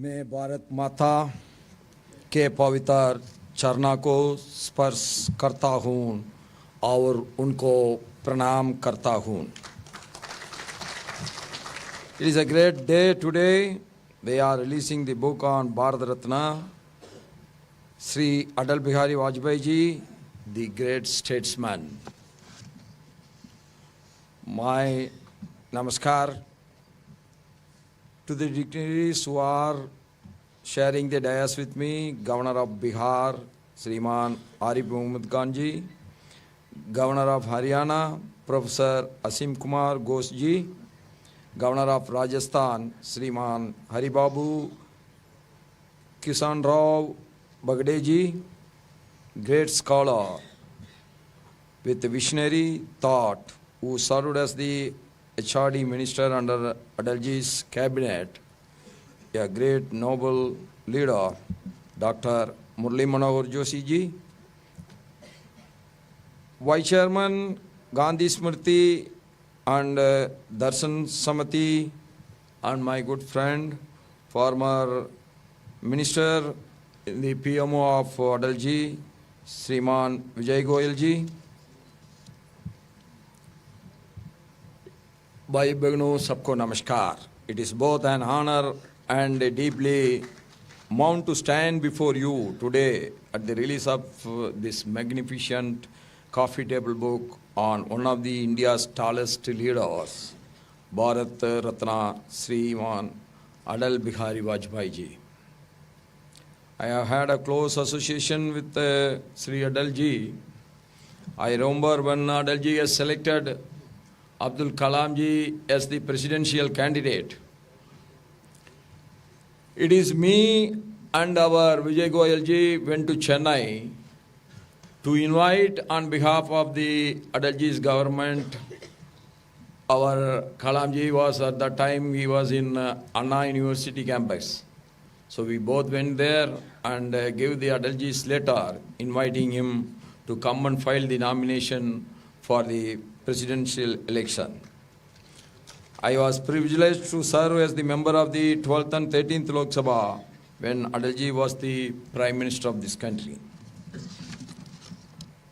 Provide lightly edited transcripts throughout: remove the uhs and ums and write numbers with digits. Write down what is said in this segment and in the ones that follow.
मैं भारत माता के पवित्र चरणों को स्पर्श करता हूँ और उनको प्रणाम करता हूँ. It is a great day today. They are releasing the book on Bharat Ratna, Shri Atal Bihari Vajpayee ji, the great statesman. My namaskar to the dignitaries who are sharing the dais with me, Governor of Bihar, Shriman Arif Mohammad Khan ji, Governor of Haryana, Professor Asim Kumar Ghosh ji, Governor of Rajasthan, Shriman Hari Babu Kisan Rao Bagde ji, great scholar with visionary thought who served as the HRD minister under Atalji's cabinet, a great noble leader, Dr. Murli Manohar Joshi ji, Vice Chairman Gandhi Smriti and Darshan Samati, and my good friend, former Minister in the PMO of Atalji, Shriman Vijay Goyal ji, Bhai Begno sabko namaskar. It is both an honor and deeply honored to stand before you today at the release of this magnificent coffee table book on one of the India's tallest leaders, Bharat Ratna Shriman Atal Bihari Vajpayee ji. I have had a close association with Shri Atal ji. I remember when Atal ji has selected Abdul Kalam ji as the presidential candidate. It is me and our Vijay Goyal ji went to Chennai to invite on behalf of the Atal ji's government. Our Kalam ji was at that time, he was in Anna University campus. So we both went there and gave the Atal ji's letter inviting him to come and file the nomination for the presidential election. I was privileged to serve as the member of the 12th and 13th Lok Sabha when Atal ji was the Prime Minister of this country.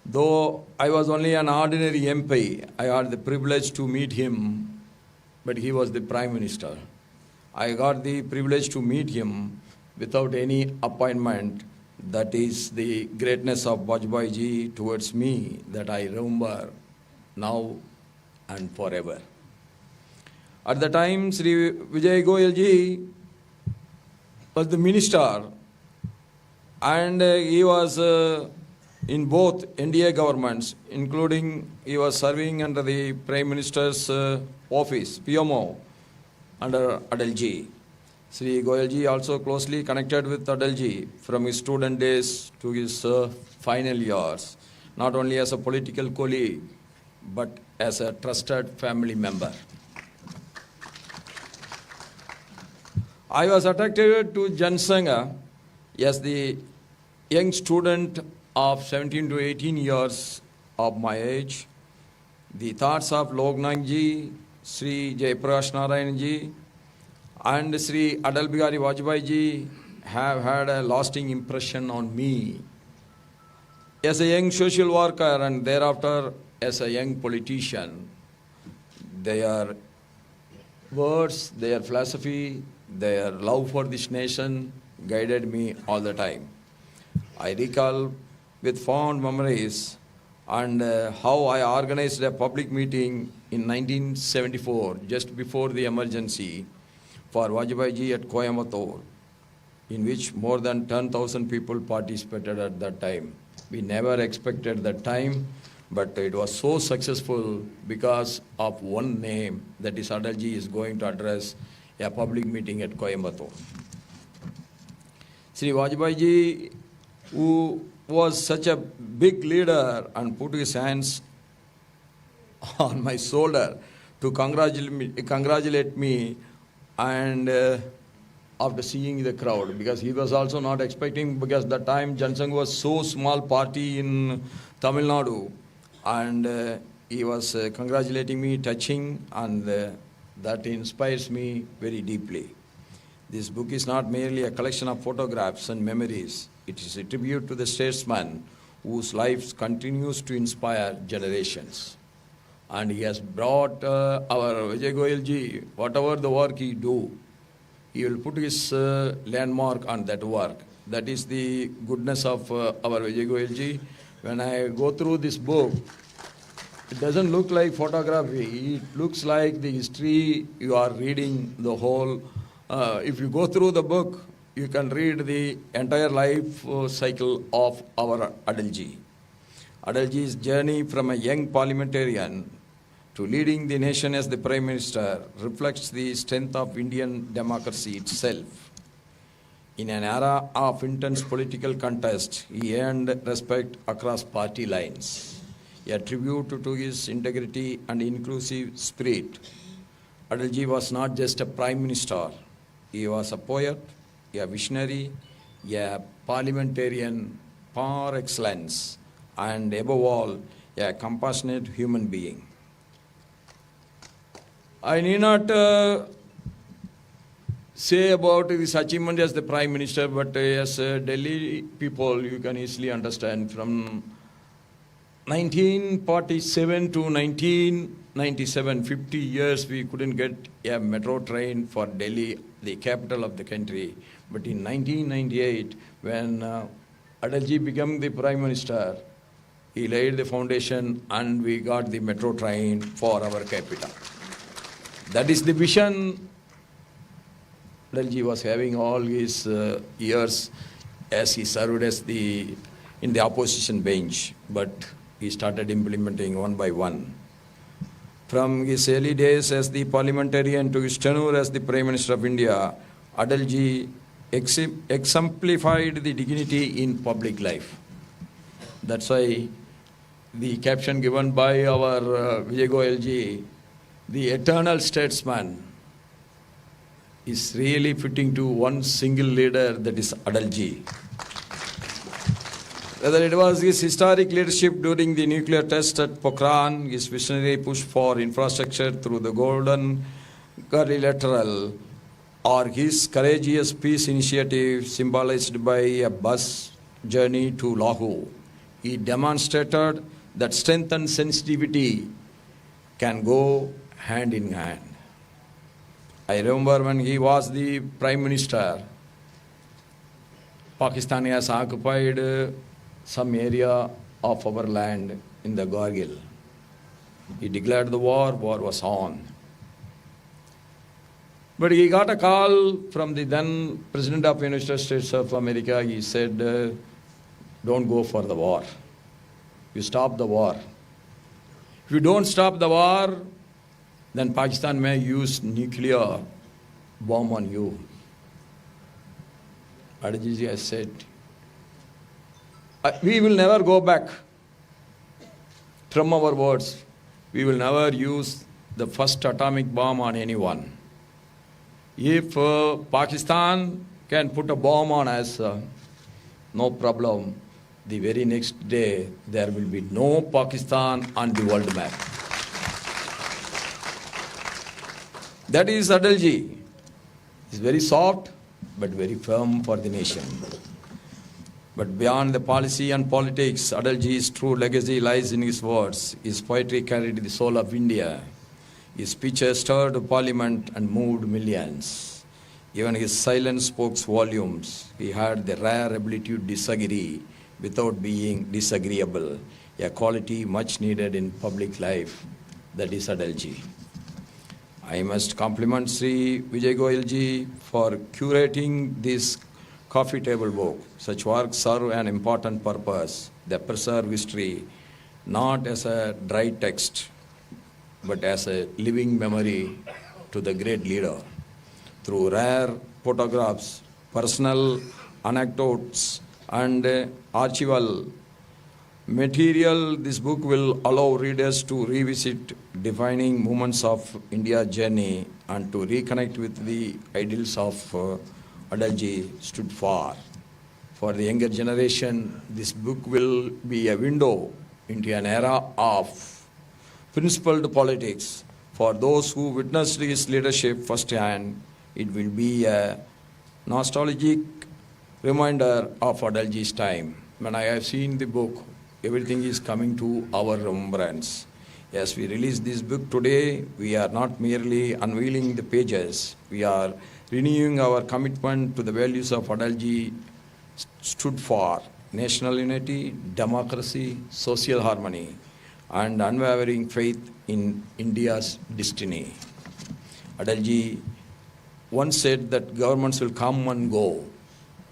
Though I was only an ordinary MP, I had the privilege to meet him, but he was the Prime Minister. I got the privilege to meet him without any appointment. That is the greatness of Vajpayee ji towards me that I remember now and forever. At the time, Shri Vijay Goyal ji was the minister, and he was in both NDA governments, including he was serving under the Prime Minister's office, PMO, under Atal ji. Shri Goyal ji also closely connected with Atal ji from his student days to his final years, not only as a political colleague, but as a trusted family member. I was attracted to Jan Sangha as the young student of 17 to 18 years of my age. The thoughts of Loknath ji, Shri Jayaprakash Narayan ji, and Shri Atal Bihari Vajpayee ji have had a lasting impression on me. As a young social worker and thereafter as a young politician, their words, their philosophy, their love for this nation guided me all the time. I recall with fond memories and how I organized a public meeting in 1974, just before the emergency, for Vajpayee ji at Coimbatore, in which more than 10,000 people participated at that time. We never expected that time, but it was so successful because of one name, that is Atal ji is going to address a public meeting at Coimbatore. Shri Vajpayee ji, who was such a big leader and put his hands on my shoulder to congratulate me, and after seeing the crowd, because he was also not expecting, because that time Jansangh was so small party in Tamil Nadu, and he was congratulating me, touching, and that inspires me very deeply. This book is not merely a collection of photographs and memories. It is a tribute to the statesman whose life continues to inspire generations. And he has brought our Vijay Goyalji, whatever the work he do, he will put his landmark on that work. That is the goodness of our Vijay Goyalji. When I go through this book, it doesn't look like photography. It looks like the history. You are reading the whole. If you go through the book, you can read the entire life cycle of our Atalji. Atalji's journey from a young parliamentarian to leading the nation as the Prime Minister reflects the strength of Indian democracy itself. In an era of intense political contest, he earned respect across party lines, a tribute to his integrity and inclusive spirit. Atalji was not just a Prime Minister, he was a poet, a visionary, a parliamentarian par excellence, and above all, a compassionate human being. I need not say about his achievement as the Prime Minister, but as Delhi people, you can easily understand from 1947 to 1997, 50 years, we couldn't get a metro train for Delhi, the capital of the country. But in 1998, when Atalji became the Prime Minister, he laid the foundation and we got the metro train for our capital. That is the vision Atalji was having all his years as he served as in the opposition bench. But he started implementing one by one. From his early days as the parliamentarian to his tenure as the Prime Minister of India, Atalji exemplified the dignity in public life. That's why the caption given by our Vijay Goyalji, the eternal statesman, is really fitting to one single leader, that is Atalji. Whether it was his historic leadership during the nuclear test at Pokhran, his visionary push for infrastructure through the Golden Quadrilateral, or his courageous peace initiative symbolized by a bus journey to Lahore, he demonstrated that strength and sensitivity can go hand in hand. I remember when he was the Prime Minister, Pakistan has occupied some area of our land in the Gargil. He declared the war was on. But he got a call from the then President of the United States of America. He said, don't go for the war. You stop the war. If you don't stop the war, then Pakistan may use nuclear bomb on you. Atalji has said, we will never go back from our words. We will never use the first atomic bomb on anyone. If Pakistan can put a bomb on us, no problem. The very next day, there will be no Pakistan on the world map. That is Atalji. He's very soft, but very firm for the nation. But beyond the policy and politics, Atalji's true legacy lies in his words. His poetry carried the soul of India. His speeches stirred Parliament and moved millions. Even his silence spoke volumes. He had the rare ability to disagree without being disagreeable, a quality much needed in public life. That is Atalji. I must compliment Shri Vijay Goyalji for curating this coffee table book. Such works serve an important purpose. They preserve history, not as a dry text, but as a living memory to the great leader. Through rare photographs, personal anecdotes, and archival material, this book will allow readers to revisit defining moments of India's journey and to reconnect with the ideals of Atalji stood for. For the younger generation, this book will be a window into an era of principled politics. For those who witnessed his leadership firsthand, it will be a nostalgic reminder of Atalji's time. When I have seen the book, everything is coming to our remembrance. As we release this book today, we are not merely unveiling the pages, we are renewing our commitment to the values of Atalji stood for: national unity, democracy, social harmony, and unwavering faith in India's destiny. Atalji once said that governments will come and go,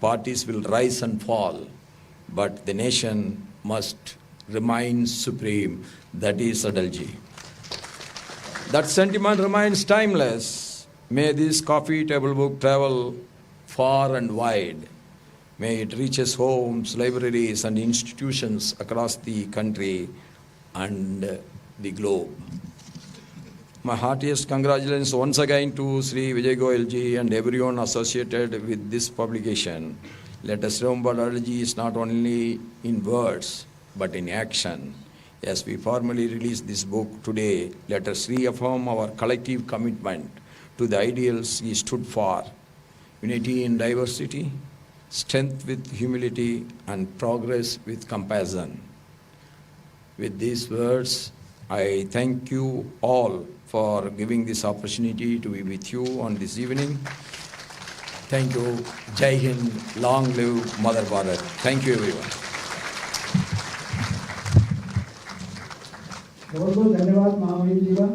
parties will rise and fall, but the nation must remain supreme. That is Atalji. That sentiment remains timeless. May this coffee table book travel far and wide. May it reaches homes, libraries, and institutions across the country and the globe. My heartiest congratulations once again to Shri Vijay Goyalji and everyone associated with this publication. Let us remember Atalji is not only in words but in action. As we formally release this book today, let us reaffirm our collective commitment to the ideals he stood for: unity in diversity, strength with humility, and progress with compassion. With these words, I thank you all for giving this opportunity to be with you on this evening. Thank you. Jai Hind. Long live Mother Bharat. Thank you, everyone. बहुत बहुत धन्यवाद महावीर जी का।